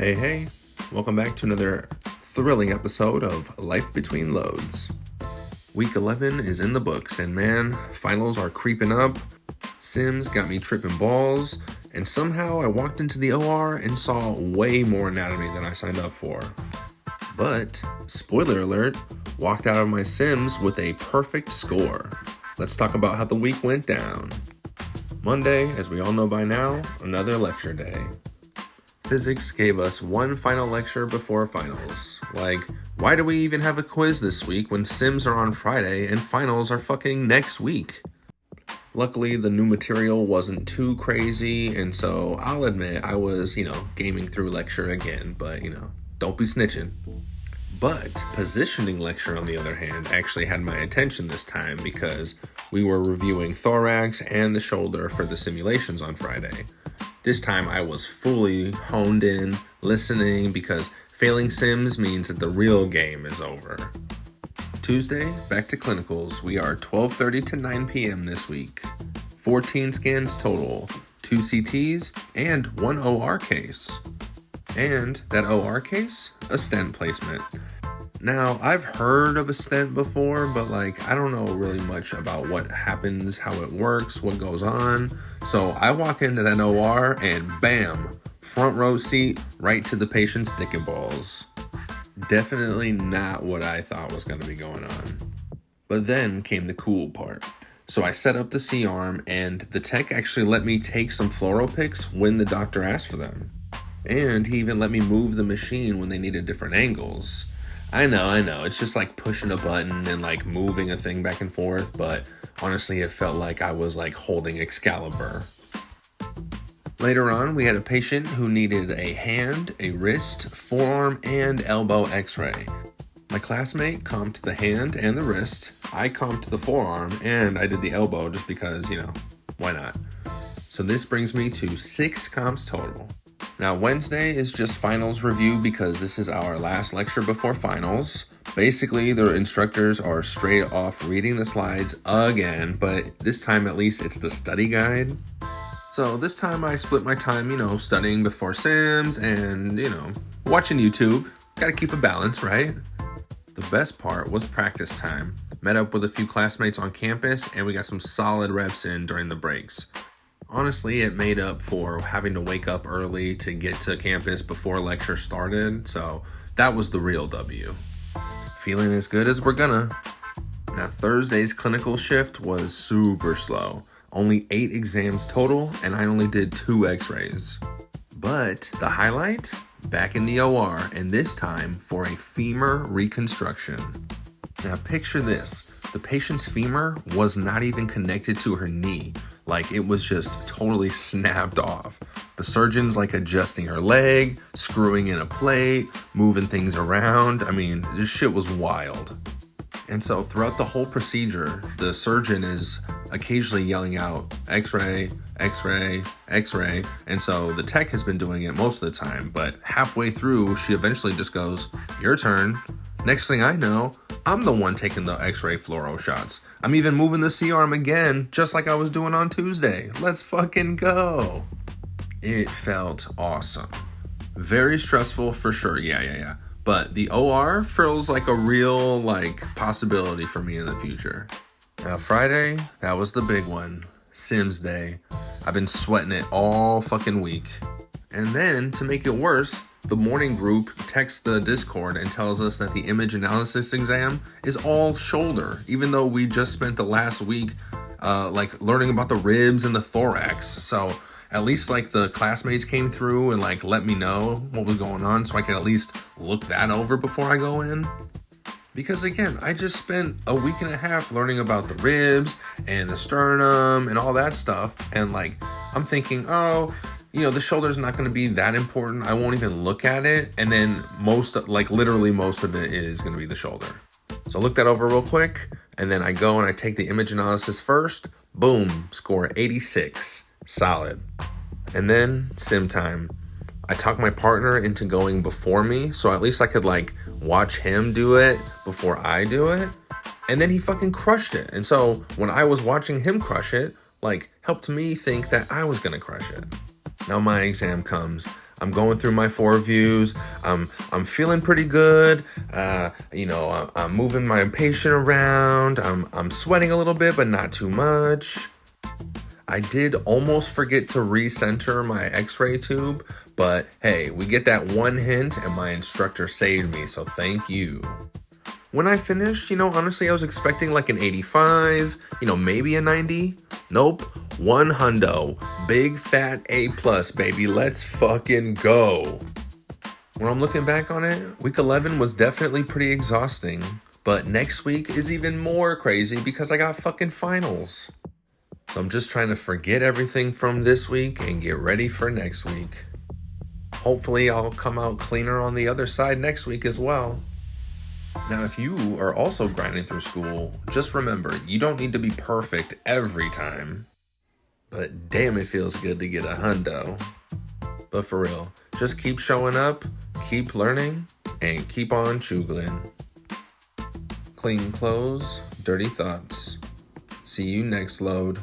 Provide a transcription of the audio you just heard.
Hey, welcome back to another thrilling episode of Life Between Loads. Week 11 is in the books, and man, finals are creeping up. Sims got me tripping balls, and somehow I walked into the OR and saw way more anatomy than I signed up for. But, spoiler alert, walked out of my Sims with a perfect score. Let's talk about how the week went down. Monday, as we all know by now, another lecture day. Physics gave us one final lecture before finals. Like, why do we even have a quiz this week when Sims are on Friday and finals are fucking next week? Luckily, the new material wasn't too crazy, and so I'll admit I was, gaming through lecture again, but, don't be snitching. But positioning lecture, on the other hand, actually had my attention this time because we were reviewing thorax and the shoulder for the simulations on Friday. This time I was fully honed in, listening, because failing Sims means that the real game is over. Tuesday, back to clinicals. We are 12:30 to 9 p.m. this week. 14 scans total, 2 CTs, and 1 OR case. And that OR case, a stent placement. Now, I've heard of a stent before, but I don't know really much about what happens, how it works, what goes on. So I walk into that OR and bam, front row seat right to the patient's dick and balls. Definitely not what I thought was going to be going on. But then came the cool part. So I set up the C-arm, and the tech actually let me take some fluoro pics when the doctor asked for them. And he even let me move the machine when they needed different angles. I know, it's just like pushing a button and moving a thing back and forth, but honestly it felt like I was holding Excalibur. Later on, we had a patient who needed a hand, a wrist, forearm, and elbow x-ray. My classmate comped the hand and the wrist, I comped the forearm, and I did the elbow just because, why not? So this brings me to 6 comps total. Now, Wednesday is just finals review because this is our last lecture before finals. Basically, the instructors are straight off reading the slides again, but this time at least it's the study guide. So this time I split my time, studying before Sims and, watching YouTube. Gotta keep a balance, right? The best part was practice time. Met up with a few classmates on campus and we got some solid reps in during the breaks. Honestly, it made up for having to wake up early to get to campus before lecture started, so that was the real W. Feeling as good as we're gonna. Now, Thursday's clinical shift was super slow. Only 8 exams total, and I only did 2 x-rays. But the highlight? Back in the OR, and this time for a femur reconstruction. Now picture this, the patient's femur was not even connected to her knee. It was just totally snapped off. The surgeon's adjusting her leg, screwing in a plate, moving things around. This shit was wild. And so throughout the whole procedure, the surgeon is occasionally yelling out, X-ray, X-ray, X-ray. And so the tech has been doing it most of the time, but halfway through, she eventually just goes, your turn. Next thing I know, I'm the one taking the x-ray fluoro shots. I'm even moving the C-arm again, just like I was doing on Tuesday. Let's fucking go. It felt awesome. Very stressful for sure, yeah. But the OR feels like a real, possibility for me in the future. Now, Friday, that was the big one. Sims Day. I've been sweating it all fucking week. And then, to make it worse, the morning group texts the Discord and tells us that the image analysis exam is all shoulder, even though we just spent the last week learning about the ribs and the thorax. So at least the classmates came through and let me know what was going on so I could at least look that over before I go in. Because again, I just spent a week and a half learning about the ribs and the sternum and all that stuff. And I'm thinking, the shoulder's not going to be that important. I won't even look at it. And then literally most of it is going to be the shoulder. So look that over real quick. And then I go and I take the image analysis first. Boom, score 86. Solid. And then sim time. I talked my partner into going before me. So at least I could watch him do it before I do it. And then he fucking crushed it. And so when I was watching him crush it, helped me think that I was going to crush it. Now my exam comes. I'm going through my 4 views. I'm feeling pretty good. I'm moving my patient around. I'm sweating a little bit, but not too much. I did almost forget to recenter my x-ray tube, but hey, we get that one hint and my instructor saved me, so thank you. When I finished, honestly, I was expecting like an 85, maybe a 90. Nope, 100. Big fat A+, baby. Let's fucking go. When I'm looking back on it, week 11 was definitely pretty exhausting, but next week is even more crazy because I got fucking finals. So I'm just trying to forget everything from this week and get ready for next week. Hopefully I'll come out cleaner on the other side next week as well. Now, if you are also grinding through school, just remember, you don't need to be perfect every time. But damn, it feels good to get a hundo. But for real, just keep showing up, keep learning, and keep on chugling. Clean clothes, dirty thoughts. See you next load.